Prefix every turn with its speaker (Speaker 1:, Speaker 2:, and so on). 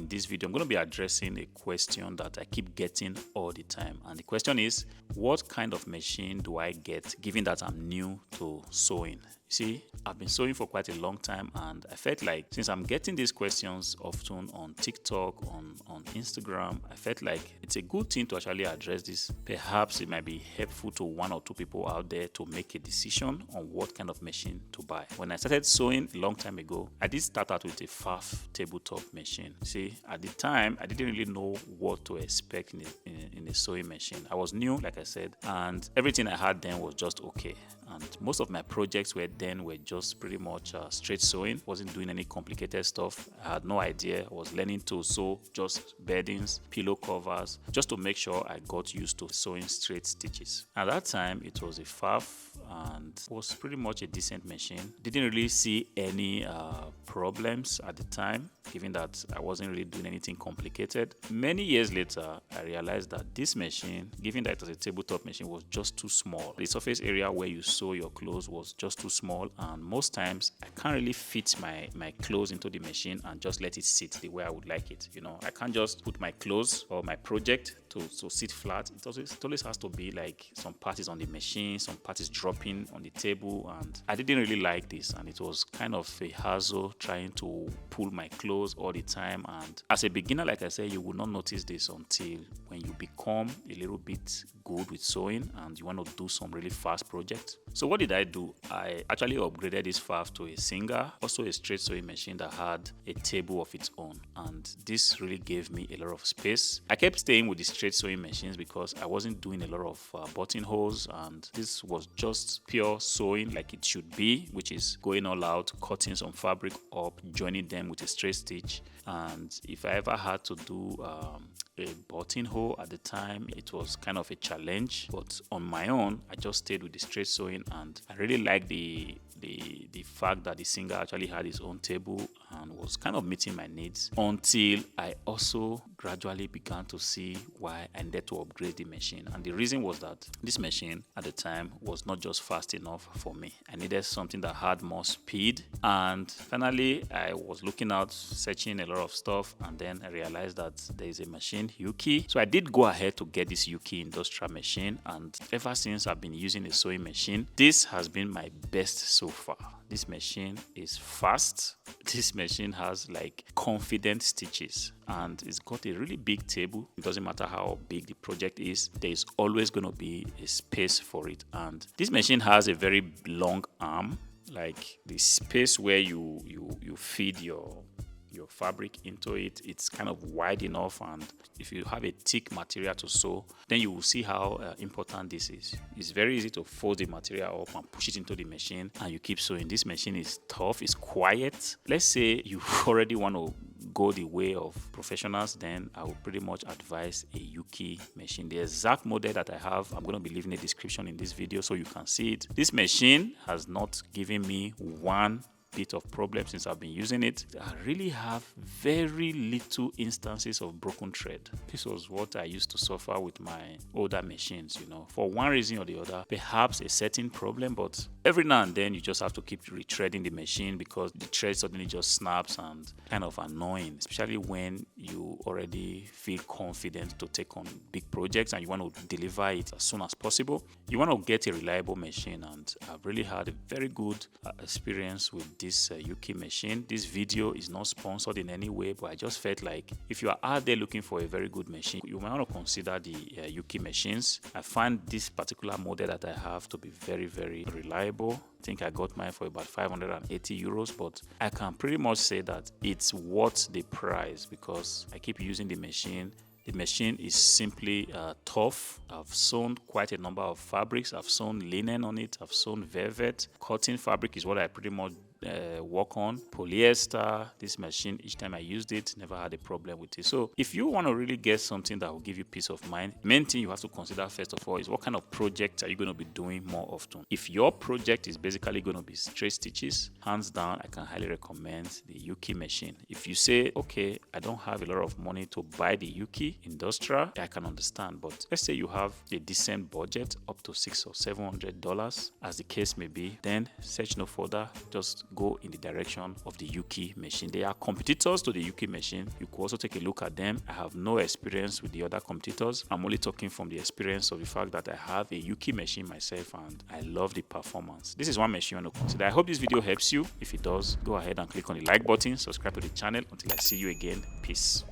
Speaker 1: this video, I'm going to be addressing a question that I keep getting all the time. And the question is, what kind of machine do I get given that I'm new to sewing? See, I've been sewing for quite a long time, and I felt like since I'm getting these questions often on TikTok, on Instagram, I felt like it's a good thing to actually address this. Perhaps it might be helpful to one or two people out there to make a decision on what kind of machine to buy. When I started sewing a long time ago, I did start out with a Pfaff tabletop machine. See, at the time, I didn't really know what to expect in a sewing machine. I was new, like I said, and everything I had then was just okay. And most of my projects were just pretty much straight sewing. Wasn't doing any complicated stuff. I had no idea. I was learning to sew just beddings, pillow covers, just to make sure I got used to sewing straight stitches. At that time, it was a Pfaff and was pretty much a decent machine. Didn't really see any problems at the time, given that I wasn't really doing anything complicated. Many years later, I realized that this machine, given that it was a tabletop machine, was just too small. The surface area where you sew your clothes was just too small, and most times I can't really fit my clothes into the machine and just let it sit the way I would like it. I can't just put my clothes or my project to sit flat. It always has to be like some parts is on the machine, some parts is dropping on the table, and I didn't really like this, and it was kind of a hassle trying to pull my clothes all the time. And as a beginner, like I said, you will not notice this until when you become a little bit good with sewing and you want to do some really fast projects. So what did I do? I actually upgraded this Pfaff to a Singer, also a straight sewing machine that had a table of its own, and this really gave me a lot of space. I kept staying with the straight sewing machines because I wasn't doing a lot of buttonholes, and this was just pure sewing like it should be, which is going all out, cutting some fabric up, joining them with a straight stitch. And if I ever had to do a buttonhole at the time, it was kind of a challenge, but on my own I just stayed with the straight sewing, and I really liked the fact that the Singer actually had its own table and was kind of meeting my needs, until I also gradually began to see why I needed to upgrade the machine. And the reason was that this machine at the time was not just fast enough for me. I needed something that had more speed, and finally I was looking out, searching a lot of stuff, and then I realized that there is a machine, Yuki. So I did go ahead to get this Yuki industrial machine, and ever since I've been using a sewing machine, this has been my best so far. This machine is fast. This machine has like confident stitches, and it's got a really big table. It doesn't matter how big the project is, there is always going to be a space for it. And this machine has a very long arm, like the space where you feed your fabric into it. It's kind of wide enough, and if you have a thick material to sew, then you will see how important this is. It's very easy to fold the material up and push it into the machine, and you keep sewing. This machine is tough, it's quiet. Let's say you already want to go the way of professionals, then I would pretty much advise a Yuki machine. The exact model that I have, I'm going to be leaving a description in this video so you can see it. This machine has not given me one bit of problem since I've been using it. I really have very little instances of broken thread. This was what I used to suffer with my older machines, for one reason or the other, perhaps a certain problem, but every now and then you just have to keep retreading the machine because the thread suddenly just snaps, and kind of annoying, especially when you already feel confident to take on big projects and you want to deliver it as soon as possible. You want to get a reliable machine, and I've really had a very good experience with this Yuki machine. This video is not sponsored in any way, but I just felt like if you are out there looking for a very good machine, you might want to consider the Yuki machines. I find this particular model that I have to be very, very reliable. I think I got mine for about 580 euros, but I can pretty much say that it's worth the price because I keep using the machine. The machine is simply tough. I've sewn quite a number of fabrics. I've sewn linen on it. I've sewn velvet. Cotton fabric is what I pretty much work on. Polyester, this machine, each time I used it, never had a problem with it. So if you want to really get something that will give you peace of mind, the main thing you have to consider first of all is what kind of project are you going to be doing more often. If your project is basically going to be straight stitches, hands down, I can highly recommend the Yuki machine. If you say, okay, I don't have a lot of money to buy the Yuki industrial, I can understand. But let's say you have a decent budget, up to $600 or $700, as the case may be, then search no further. Just go in the direction of the UK machine. They are competitors to the UK machine. You could also take a look at them. I have no experience with the other competitors. I'm only talking from the experience of the fact that I have a UK machine myself and I love the performance. This is one machine you want to consider. I hope this video helps you. If it does, go ahead and click on the like button, subscribe to the channel. Until I see you again, peace.